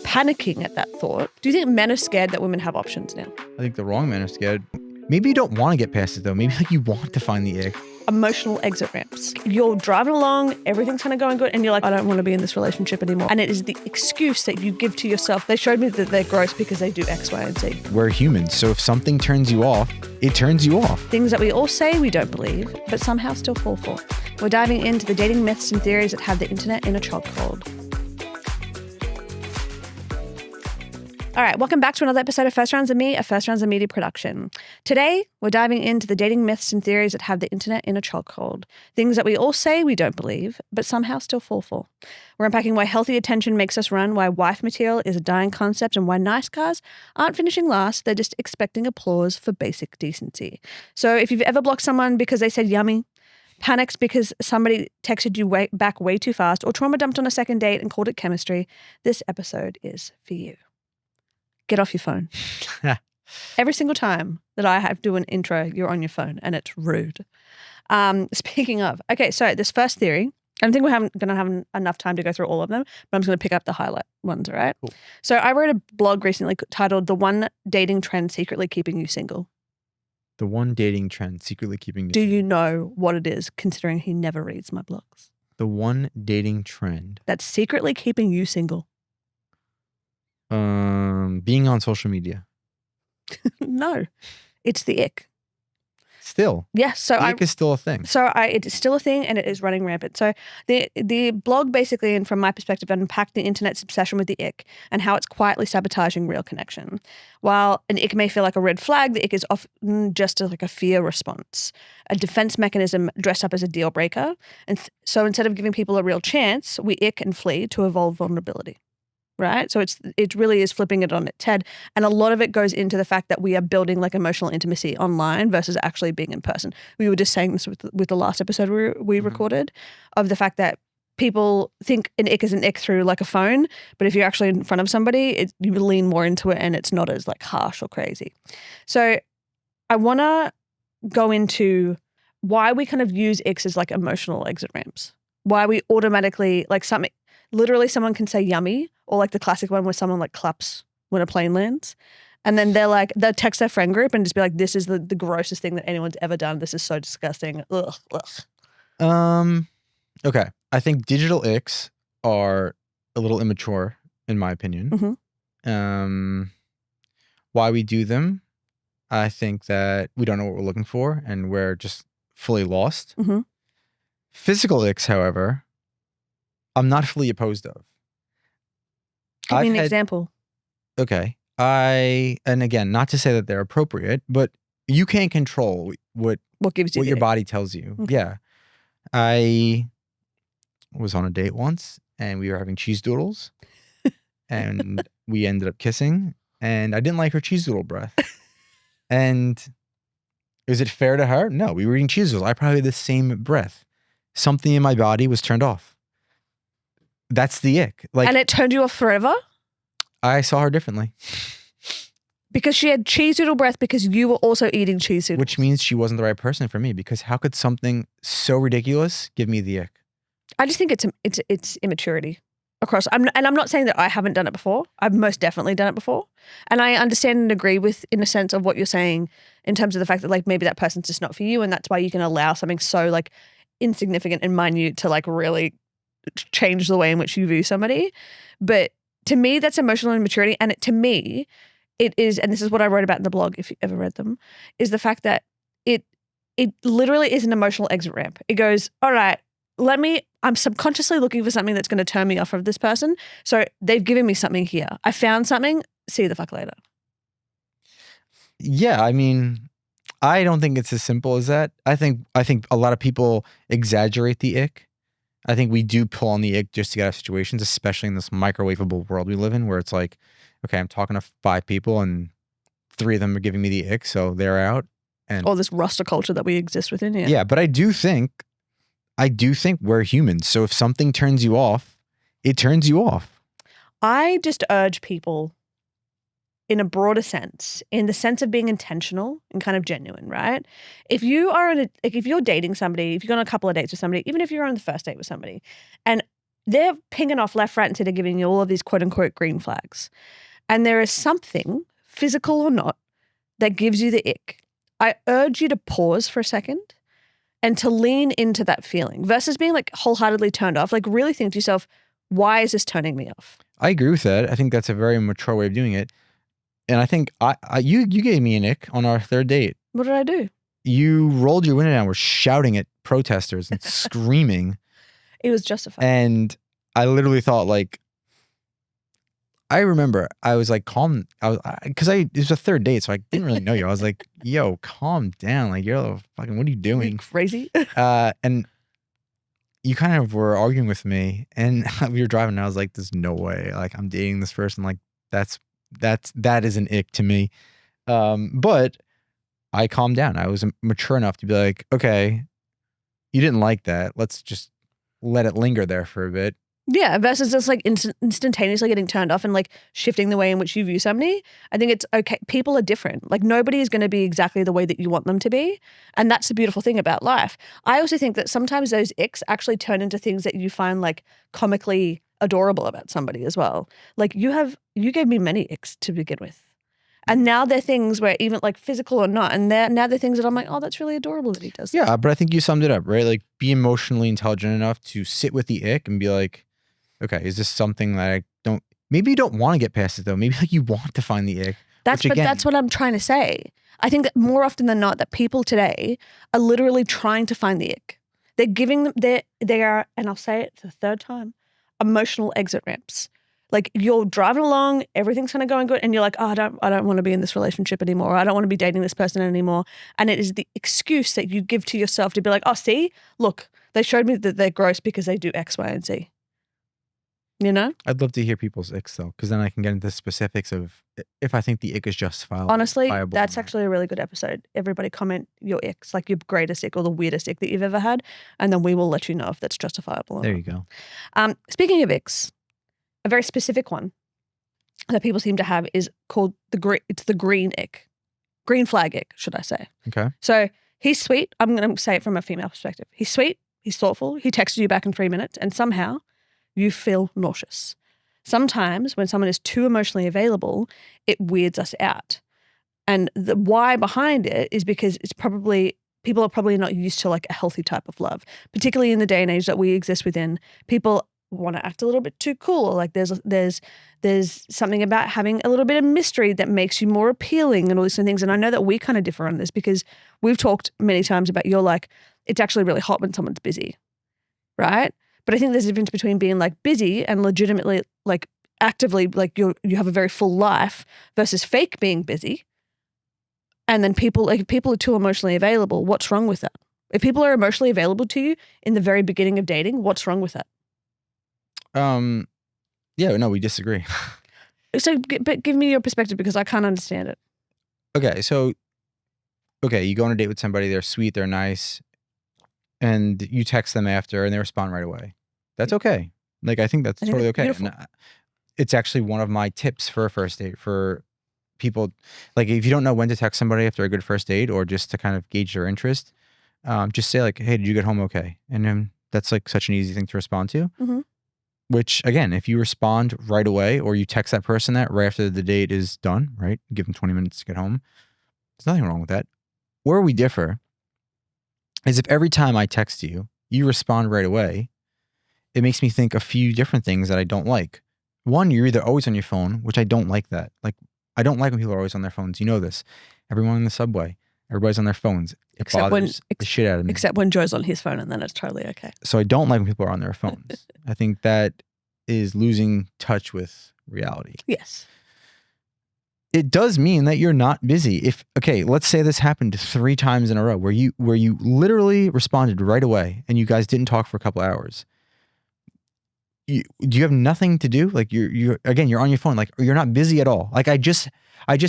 panicking at that thought. Do you think men are scared that women have options now? I think the wrong men are scared. Maybe you don't want to get past it though. Maybe like you want to find the ick. Emotional exit ramps. You're driving along, everything's kind of going good, and you're like, I don't want to be in this relationship anymore. And it is the excuse that you give to yourself. They showed me that they're gross because they do X, Y, and Z. We're humans, so if something turns you off, it turns you off. Things that we all say we don't believe, but somehow still fall for. We're diving into the dating myths and theories that have the internet in a chokehold. All right, welcome back to another episode of First Rounds of Me, a First Rounds of Media production. Today, we're diving into the dating myths and theories that have the internet in a chokehold. Things that we all say we don't believe, but somehow still fall for. We're unpacking why healthy attention makes us run, why wife material is a dying concept, and why nice guys aren't finishing last, they're just expecting applause for basic decency. So if you've ever blocked someone because they said yummy, panicked because somebody texted you back way too fast, or trauma dumped on a second date and called it chemistry, this episode is for you. Get off your phone. Every single time that I have to do an intro, you're on your phone and it's rude. Speaking of, okay, so this first theory, I don't think we're going to have enough time to go through all of them, but I'm just going to pick up the highlight ones, all right? Cool. So I wrote a blog recently titled The One Dating Trend Secretly Keeping You Single. The one dating trend secretly keeping you single. Do you know what it is, considering he never reads my blogs? The one dating trend. That's secretly keeping you single. Being on social media. No, it's the ick. Still. Yes. So the ick is still a thing. It is still a thing and it is running rampant. So the blog basically, and from my perspective, unpacked the internet's obsession with the ick and how it's quietly sabotaging real connection. While an ick may feel like a red flag, the ick is often just like a fear response, a defense mechanism dressed up as a deal breaker. And so instead of giving people a real chance, we ick and flee to avoid vulnerability. Right? So it really is flipping it on its head. And a lot of it goes into the fact that we are building like emotional intimacy online versus actually being in person. We were just saying this with the last episode we recorded, of the fact that people think an ick is an ick through like a phone, but if you're actually in front of somebody, you lean more into it and it's not as like harsh or crazy. So I want to go into why we kind of use icks as like emotional exit ramps. Why we automatically like something. Literally someone can say yummy, or like the classic one where someone like claps when a plane lands. And then they'll text their friend group and just be like, this is the grossest thing that anyone's ever done. This is so disgusting. Ugh, ugh. Okay. I think digital icks are a little immature, in my opinion. Mm-hmm. Why we do them, I think that we don't know what we're looking for and we're just fully lost. Mm-hmm. Physical icks, however, I'm not fully opposed of. Give me an example. Okay. And again, not to say that they're appropriate, but you can't control what gives you what your body tells you. Okay. Yeah. I was on a date once and we were having cheese doodles and we ended up kissing and I didn't like her cheese doodle breath. And is it fair to her? No, we were eating cheese doodles. I probably had the same breath. Something in my body was turned off. That's the ick. And it turned you off forever? I saw her differently. Because she had cheese doodle breath because you were also eating cheese doodles. Which means she wasn't the right person for me, because how could something so ridiculous give me the ick? I just think it's immaturity across. I'm not saying that I haven't done it before. I've most definitely done it before. And I understand and agree with, in a sense, of what you're saying in terms of the fact that like maybe that person's just not for you, and that's why you can allow something so like insignificant and minute to like really change the way in which you view somebody. But to me, that's emotional immaturity. And to me, it is, and this is what I wrote about in the blog, if you ever read them, is the fact that it literally is an emotional exit ramp. It goes, all right, I'm subconsciously looking for something that's going to turn me off of this person. So they've given me something here. I found something, see you the fuck later. Yeah, I mean, I don't think it's as simple as that. I think a lot of people exaggerate the ick. I think we do pull on the ick just to get out of situations, especially in this microwavable world we live in, where it's like, okay, I'm talking to 5 people and 3 of them are giving me the ick, so they're out. And all this roster culture that we exist within. Yeah, but I do think we're humans. So if something turns you off, it turns you off. I just urge people, in a broader sense, in the sense of being intentional and kind of genuine, right? If you are if you're dating somebody, if you're on a couple of dates with somebody, even if you're on the first date with somebody, and they're pinging off left, right, and center, giving you all of these quote unquote green flags. And there is something, physical or not, that gives you the ick. I urge you to pause for a second and to lean into that feeling versus being like wholeheartedly turned off. Like really think to yourself, why is this turning me off? I agree with that. I think that's a very mature way of doing it. And I think you gave me an ick on our third date. What did I do? You rolled your window down, were shouting at protesters and screaming. It was justified. And I literally thought like, I remember I was like, calm. Because it was a third date, so I didn't really know you. I was like, yo, calm down. Like, you're fucking, what are you doing? Are you crazy? And you kind of were arguing with me, and we were driving, and I was like, there's no way. Like, I'm dating this person. Like, that is an ick to me. But I calmed down. I was mature enough to be like, okay, you didn't like that. Let's just let it linger there for a bit. Yeah, versus just like instantaneously getting turned off and like shifting the way in which you view somebody. I think it's okay. People are different. Like nobody is going to be exactly the way that you want them to be. And that's the beautiful thing about life. I also think that sometimes those icks actually turn into things that you find like comically adorable about somebody as well. Like you gave me many icks to begin with. And now they're things where even like physical or not, and now they're things that I'm like, oh, that's really adorable that he does. Yeah, but I think you summed it up, right? Like be emotionally intelligent enough to sit with the ick and be like, okay, is this something that maybe you don't want to get past it though. Maybe like you want to find the ick. That's what I'm trying to say. I think that more often than not that people today are literally trying to find the ick. They're giving them, they are, and I'll say it the third time, emotional exit ramps. Like you're driving along, everything's kind of going good, and you're like, oh, I don't want to be in this relationship anymore. Or I don't want to be dating this person anymore. And it is the excuse that you give to yourself to be like, oh, see, look, they showed me that they're gross because they do X, Y, and Z. You know? I'd love to hear people's icks though, because then I can get into specifics of if I think the ick is justifiable. Honestly, that's actually a really good episode. Everybody comment your icks, like your greatest ick or the weirdest ick that you've ever had, and then we will let you know if that's justifiable or There not. you go. Speaking of icks, a very specific one that people seem to have is called it's the green ick. Green flag ick, should I say. Okay. So he's sweet. I'm going to say it from a female perspective. He's sweet. He's thoughtful. He texted you back in 3 minutes, and somehow you feel nauseous. Sometimes when someone is too emotionally available, it weirds us out. And the why behind it is because people are probably not used to like a healthy type of love, particularly in the day and age that we exist within. People want to act a little bit too cool. Like there's something about having a little bit of mystery that makes you more appealing and all these kind of things. And I know that we kind of differ on this because we've talked many times about you're like, it's actually really hot when someone's busy, right? But I think there's a difference between being like busy and legitimately like actively like you have a very full life versus fake being busy. And then if people are too emotionally available, what's wrong with that? If people are emotionally available to you in the very beginning of dating, what's wrong with that? Yeah, no, we disagree. So, but give me your perspective because I can't understand it. Okay, so you go on a date with somebody, they're sweet, they're nice, and you text them after and they respond right away. That's okay. Like I think that's totally okay. And it's actually one of my tips for a first date for people. Like if you don't know when to text somebody after a good first date or just to kind of gauge their interest, just say like, hey, did you get home okay? And then that's like such an easy thing to respond to. Mm-hmm. Which again, if you respond right away or you text that person that right after the date is done, right? Give them 20 minutes to get home. There's nothing wrong with that. Where we differ is if every time I text you, you respond right away, it makes me think a few different things that I don't like. One, you're either always on your phone, which I don't like that. Like, I don't like when people are always on their phones. You know this. Everyone in the subway, everybody's on their phones. It bothers the shit out of me. Except when Joe's on his phone, and then it's totally okay. So I don't like when people are on their phones. I think that is losing touch with reality. Yes. It does mean that you're not busy. Let's say this happened 3 times in a row where you literally responded right away and you guys didn't talk for a couple hours. Do you have nothing to do? Like you're on your phone. Like you're not busy at all. Like I just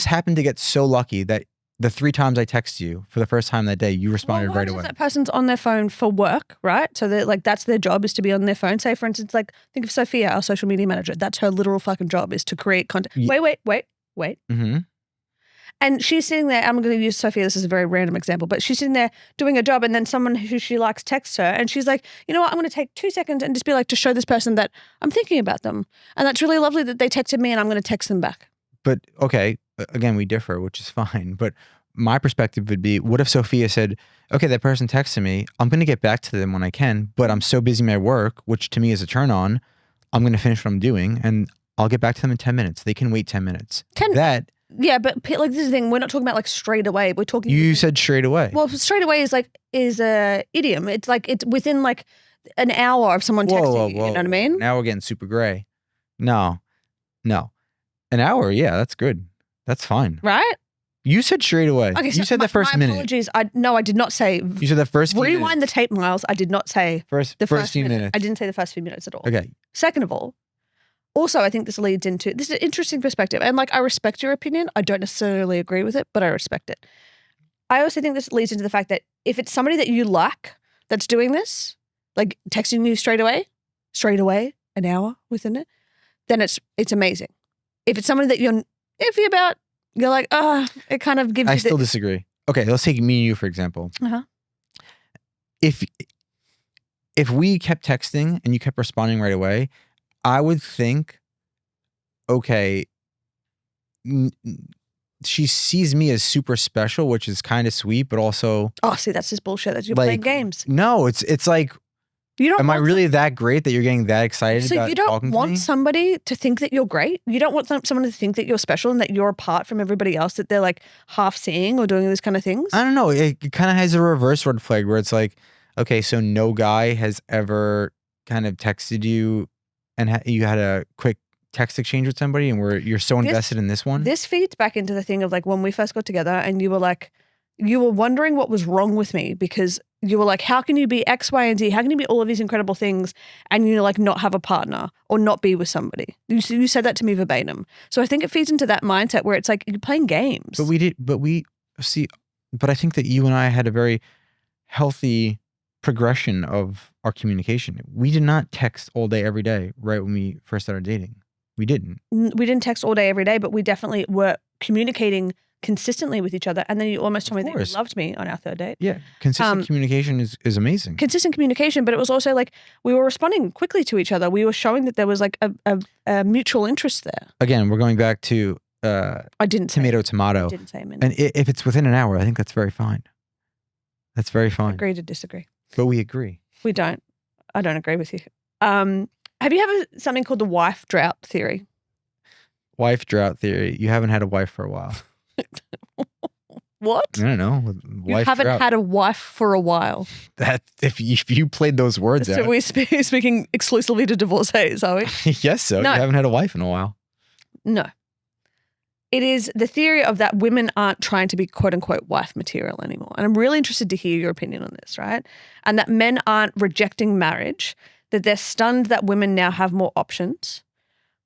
happened to get so lucky that the 3 times I text you for the first time that day, you responded right away. That person's on their phone for work, right? So that's their job is to be on their phone. Say for instance, like think of Sophia, our social media manager. That's her literal fucking job is to create content. Wait. Mm-hmm. And she's sitting there, I'm going to use Sophia, this is a very random example, but she's sitting there doing a job and then someone who she likes texts her and she's like, you know what, I'm going to take 2 seconds and just be like, to show this person that I'm thinking about them. And that's really lovely that they texted me and I'm going to text them back. But okay, again, we differ, which is fine. But my perspective would be, what if Sophia said, okay, that person texted me, I'm going to get back to them when I can, but I'm so busy in my work, which to me is a turn on. I'm going to finish what I'm doing and I'll get back to them in 10 minutes. They can wait 10 minutes. Yeah, but like this is the thing. We're not talking about like straight away. We're talking. You said straight away. Well, straight away is a idiom. It's like it's within like an hour of someone texting you. You know what I mean? Now we're getting super gray. No. An hour, yeah, that's good. That's fine. Right? You said straight away. Okay, you said the first minute. Apologies. I did not say. You said the first few Rewind minutes. the tape, Miles. I did not say the first few minutes. I didn't say the first few minutes at all. Okay. Second of all, also, I think this leads into, this is an interesting perspective. And like, I respect your opinion. I don't necessarily agree with it, but I respect it. I also think this leads into the fact that if it's somebody that you like that's doing this, like texting you straight away, an hour within it, then it's amazing. If it's somebody that you're iffy about, you're like, it kind of gives you. I still disagree. Okay, let's take me and you, for example. Uh-huh. If we kept texting and you kept responding right away, I would think, okay, she sees me as super special, which is kind of sweet, but also. Oh, see, that's just bullshit that you're playing games. No, it's like, am I really that great that you're getting that excited about talking to me? So you don't want somebody to think that you're great? You don't want someone to think that you're special and that you're apart from everybody else, that they're like half seeing or doing these kind of things? I don't know. It kind of has a reverse red flag where it's like, okay, so no guy has ever kind of texted you and you had a quick text exchange with somebody and you're so invested in this one? This feeds back into the thing of like when we first got together and you were wondering what was wrong with me because you were like, how can you be X, Y, and Z? How can you be all of these incredible things and you like not have a partner or not be with somebody? You said that to me verbatim. So I think it feeds into that mindset where it's like you're playing games. But I think that you and I had a very healthy progression of our communication. We did not text all day, every day, right when we first started dating. We didn't. We didn't text all day, every day, but we definitely were communicating consistently with each other. And then you almost told me that you loved me on our third date. Yeah. Consistent communication is amazing. Consistent communication, but it was also like we were responding quickly to each other. We were showing that there was like a mutual interest there. Again, we're going back to I didn't tomato. I didn't say a minute. And if it's within an hour, I think that's very fine. That's very fine. Agree to disagree. But we agree. We don't. I don't agree with you. Have you ever something called the wife drought theory? Wife drought theory. You haven't had a wife for a while. What? I don't know. You haven't had a wife for a while. That if you played those words out. So we're speaking exclusively to divorcees, are we? Yes, so. No. You haven't had a wife in a while. No. It is the theory of that women aren't trying to be quote unquote wife material anymore. And I'm really interested to hear your opinion on this, right? And that men aren't rejecting marriage, that they're stunned that women now have more options,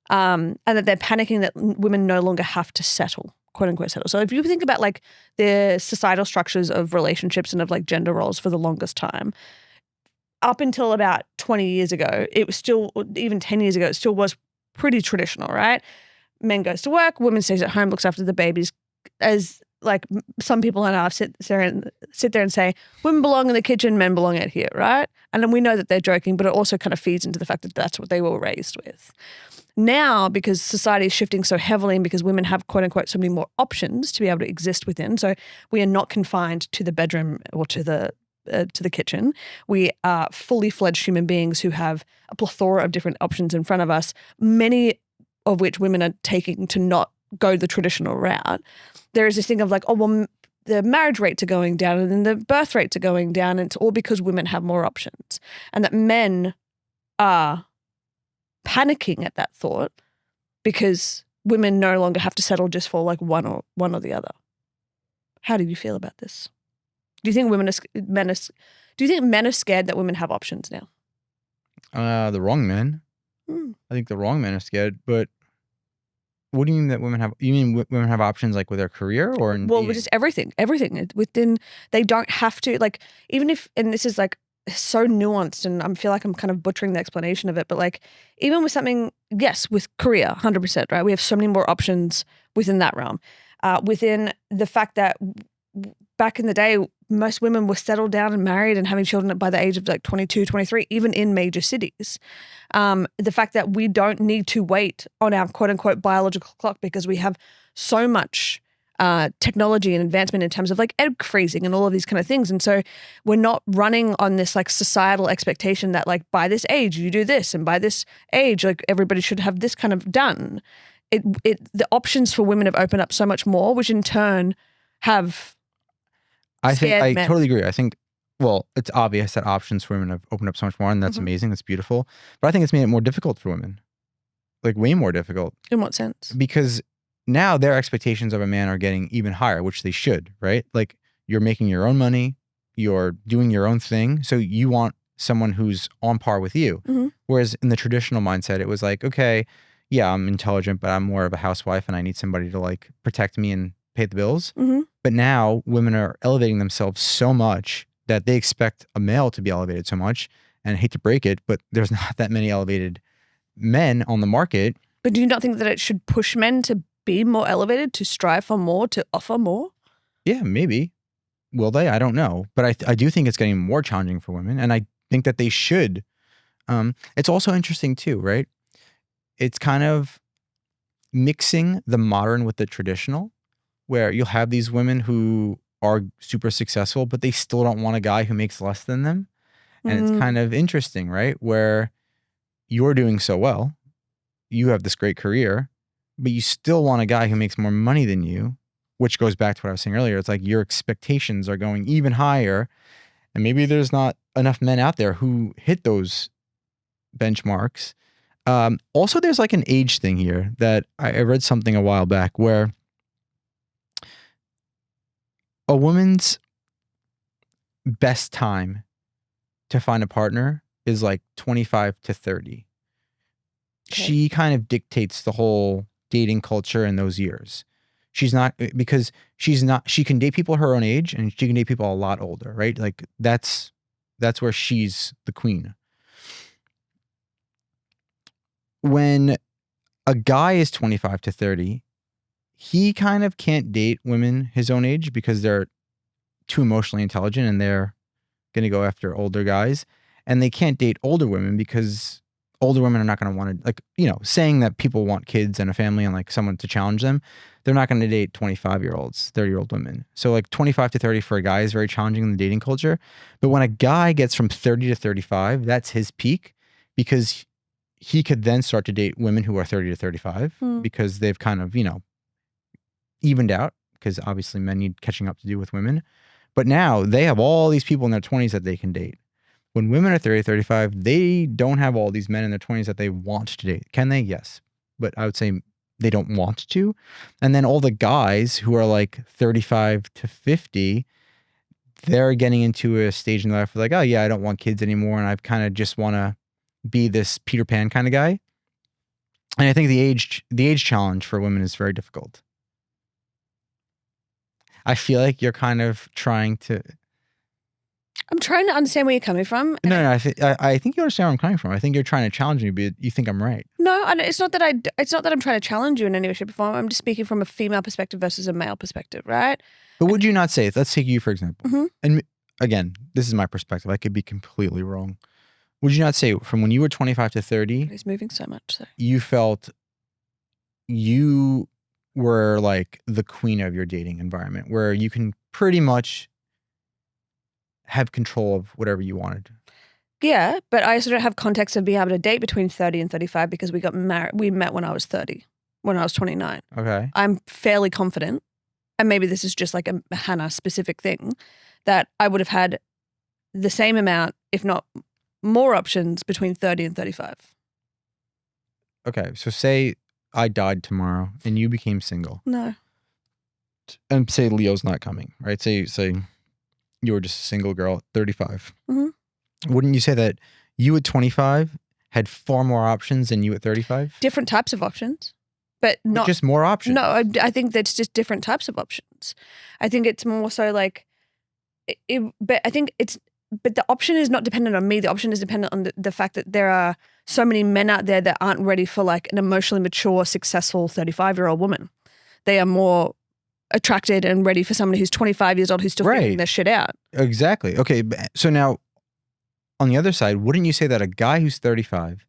and that they're panicking that women no longer have to settle, quote unquote settle. So if you think about like the societal structures of relationships and of like gender roles for the longest time, up until about 20 years ago, it was still, even 10 years ago, it still was pretty traditional, right? Men goes to work, woman stays at home, looks after the babies. As like some people on our sit there and say, women belong in the kitchen, men belong out here, right? And then we know that they're joking, but it also kind of feeds into the fact that that's what they were raised with. Now, because society is shifting so heavily and because women have quote unquote so many more options to be able to exist within, so we are not confined to the bedroom or to the kitchen. We are fully fledged human beings who have a plethora of different options in front of us, many of which women are taking to not go the traditional route. There is this thing of like, oh, well, the marriage rates are going down and then the birth rates are going down. And it's all because women have more options. And that men are panicking at that thought because women no longer have to settle just for like one or the other. How do you feel about this? Do you think men are scared that women have options now? The wrong men. I think the wrong men are scared, but what do you mean that women have? You mean women have options like with their career or in dating? Just everything within. They don't have to like, even if, and this is like so nuanced and I feel like I'm kind of butchering the explanation of it, but like even with something, yes, with career, 100%, right? We have so many more options within that realm. within the fact that back in the day, most women were settled down and married and having children by the age of like 22, 23, even in major cities. The fact that we don't need to wait on our quote unquote biological clock because we have so much technology and advancement in terms of like egg freezing and all of these kind of things. And so we're not running on this like societal expectation that like by this age you do this and by this age like everybody should have this kind of done. The options for women have opened up so much more, which in turn have I men. totally agree. I think, well, it's obvious that options for women have opened up so much more, and that's amazing. That's beautiful. But I think it's made it more difficult for women, like way more difficult. In what sense? Because now their expectations of a man are getting even higher, which they should, right? Like you're making your own money, you're doing your own thing, so you want someone who's on par with you. Whereas in the traditional mindset, it was like, okay, yeah, I'm intelligent, but I'm more of a housewife, and I need somebody to like protect me and pay the bills. But now women are elevating themselves so much that they expect a male to be elevated so much. And I hate to break it, but there's not that many elevated men on the market. But do you not think that it should push men to be more elevated, to strive for more, to offer more? Yeah, maybe. Will they? I don't know. But I do think it's getting more challenging for women. And I think that they should. It's also interesting too, right? It's kind of mixing the modern with the traditional, where you'll have these women who are super successful, but they still don't want a guy who makes less than them. And it's kind of interesting, right? Where you're doing so well, you have this great career, but you still want a guy who makes more money than you, which goes back to what I was saying earlier. It's like your expectations are going even higher. And maybe there's not enough men out there who hit those benchmarks. Also, there's like an age thing here that I read something a while back where a woman's best time to find a partner is like 25 to 30. Okay. She kind of dictates the whole dating culture in those years. She can date people her own age and she can date people a lot older, right? Like that's where she's the queen. When a guy is 25 to 30, he kind of can't date women his own age because they're too emotionally intelligent and they're going to go after older guys. And they can't date older women because older women are not going to want to, like, you know, saying that people want kids and a family and like someone to challenge them. They're not going to date 25-year-olds, 30-year-old women. So like 25 to 30 for a guy is very challenging in the dating culture. But when a guy gets from 30 to 35, that's his peak because he could then start to date women who are 30 to 35 because they've kind of, you know, evened out because obviously men need catching up to do with women. But now they have all these people in their 20s that they can date. When women are 30 to 35, they don't have all these men in their 20s that they want to date. Can they? Yes. But I would say they don't want to. And then all the guys who are like 35 to 50, they're getting into a stage in their life where like, oh yeah, I don't want kids anymore. And I kind of just want to be this Peter Pan kind of guy. And I think the age challenge for women is very difficult. I feel like you're kind of trying to... I'm trying to understand where you're coming from. No, I think you understand where I'm coming from. I think you're trying to challenge me, but you think I'm right. No, it's not that I'm trying to challenge you in any way, shape, or form. I'm just speaking from a female perspective versus a male perspective, right? But would you not say, let's take you for example. And again, this is my perspective. I could be completely wrong. Would you not say from when you were 25 to 30, he's moving so much, so you felt you were like the queen of your dating environment, where you can pretty much have control of whatever you wanted? Yeah, but I also don't have context of being able to date between 30 and 35 because we got married. We met when I was 30, when I was 29. Okay. I'm fairly confident, and maybe this is just like a Hannah specific thing, that I would have had the same amount, if not more options between 30 and 35. Okay, so say I died tomorrow and you became single. No. And say Leo's not coming, right? Say you were just a single girl at 35. Wouldn't you say that you at 25 had far more options than you at 35? Different types of options, but not just more options. No, I think that's just different types of options. I think it's more so like, but the option is not dependent on me. The option is dependent on the fact that there are so many men out there that aren't ready for like an emotionally mature, successful 35-year-old woman. They are more attracted and ready for somebody who's 25 years old who's still figuring their shit out. Exactly. Okay. So now, on the other side, wouldn't you say that a guy who's 35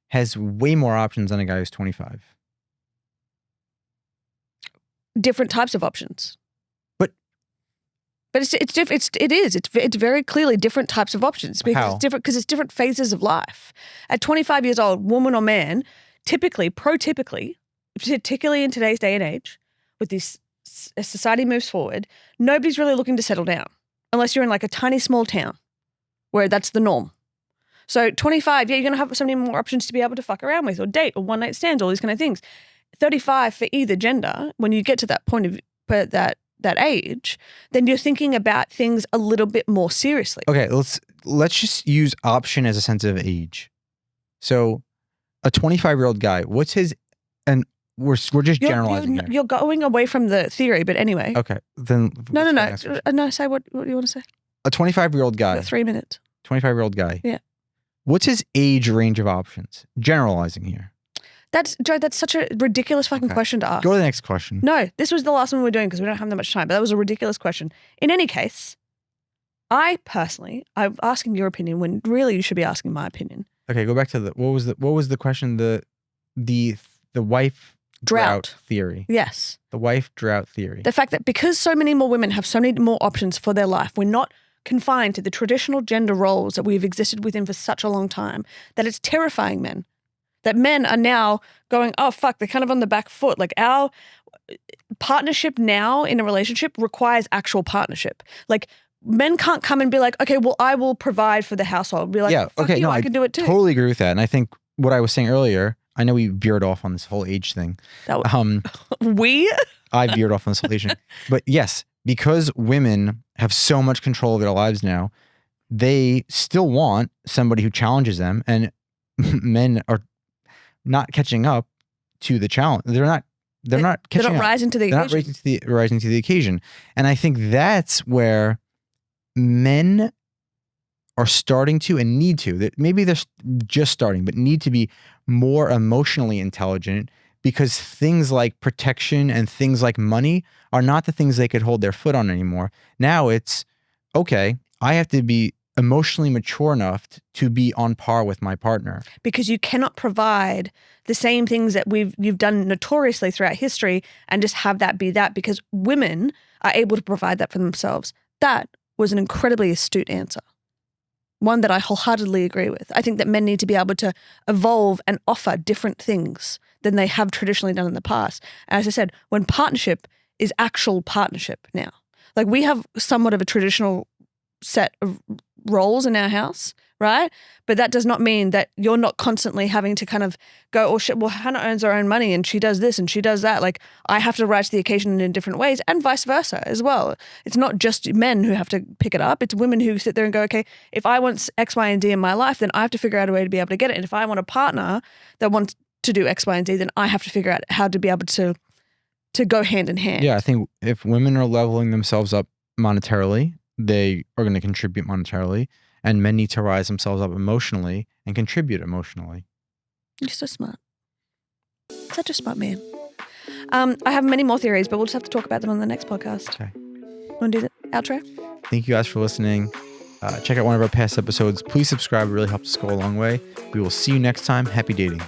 has way more options than a guy who's 25? Different types of options. But it's very clearly different types of options because it's different phases of life. At 25 years old, woman or man, protypically, particularly in today's day and age, with this as society moves forward, nobody's really looking to settle down unless you're in like a tiny small town where that's the norm. So 25, you're going to have so many more options to be able to fuck around with or date or one night stands, all these kind of things. 35 for either gender, when you get to that point of that age, then you're thinking about things a little bit more seriously. Okay, let's just use option as a sense of age. So a 25-year-old guy, what's his, and we're just generalizing here. You're going away from the theory, but anyway. Okay, then No, say what do you want to say? A 25-year-old guy. 3 minutes. 25-year-old guy. Yeah. What's his age range of options? Generalizing here. Joe, that's such a ridiculous fucking question to ask. Go to the next question. No, this was the last one we're doing because we don't have that much time, but that was a ridiculous question. In any case, I'm asking your opinion when really you should be asking my opinion. Okay, go back to what was the question? The wife drought theory. Yes. The wife drought theory. The fact that because so many more women have so many more options for their life, we're not confined to the traditional gender roles that we've existed within for such a long time, that it's terrifying men. That men are now going, oh, fuck, they're kind of on the back foot. Like our partnership now in a relationship requires actual partnership. Like men can't come and be like, okay, well, I will provide for the household. Be like, yeah, fuck okay, you, I can do it too. Totally agree with that. And I think what I was saying earlier, I know we veered off on this whole age thing. I veered off on this whole age thing. But yes, because women have so much control of their lives now, they still want somebody who challenges them, and men are not catching up to the challenge. They're not catching up. Rising to the They're occasion. not rising to the occasion. And I think that's where men are starting to and need to, maybe they're just starting, but need to be more emotionally intelligent, because things like protection and things like money are not the things they could hold their foot on anymore. Now it's, okay, I have to be emotionally mature enough to be on par with my partner. Because you cannot provide the same things that you've done notoriously throughout history and just have that be that, because women are able to provide that for themselves. That was an incredibly astute answer. One that I wholeheartedly agree with. I think that men need to be able to evolve and offer different things than they have traditionally done in the past. As I said, when partnership is actual partnership now. Like we have somewhat of a traditional set of roles in our house, right? But that does not mean that you're not constantly having to kind of go, oh shit, well, Hannah earns her own money and she does this and she does that. Like I have to rise to the occasion in different ways, and vice versa as well. It's not just men who have to pick it up. It's women who sit there and go, okay, if I want X, Y, and Z in my life, then I have to figure out a way to be able to get it. And if I want a partner that wants to do X, Y, and Z, then I have to figure out how to be able to go hand in hand. Yeah, I think if women are leveling themselves up monetarily, they are going to contribute monetarily, and men need to rise themselves up emotionally and contribute emotionally. You're so smart. Such a smart man. I have many more theories, but we'll just have to talk about them on the next podcast. Okay. Want to do the outro? Thank you guys for listening. Check out one of our past episodes. Please subscribe. It really helps us go a long way. We will see you next time. Happy dating.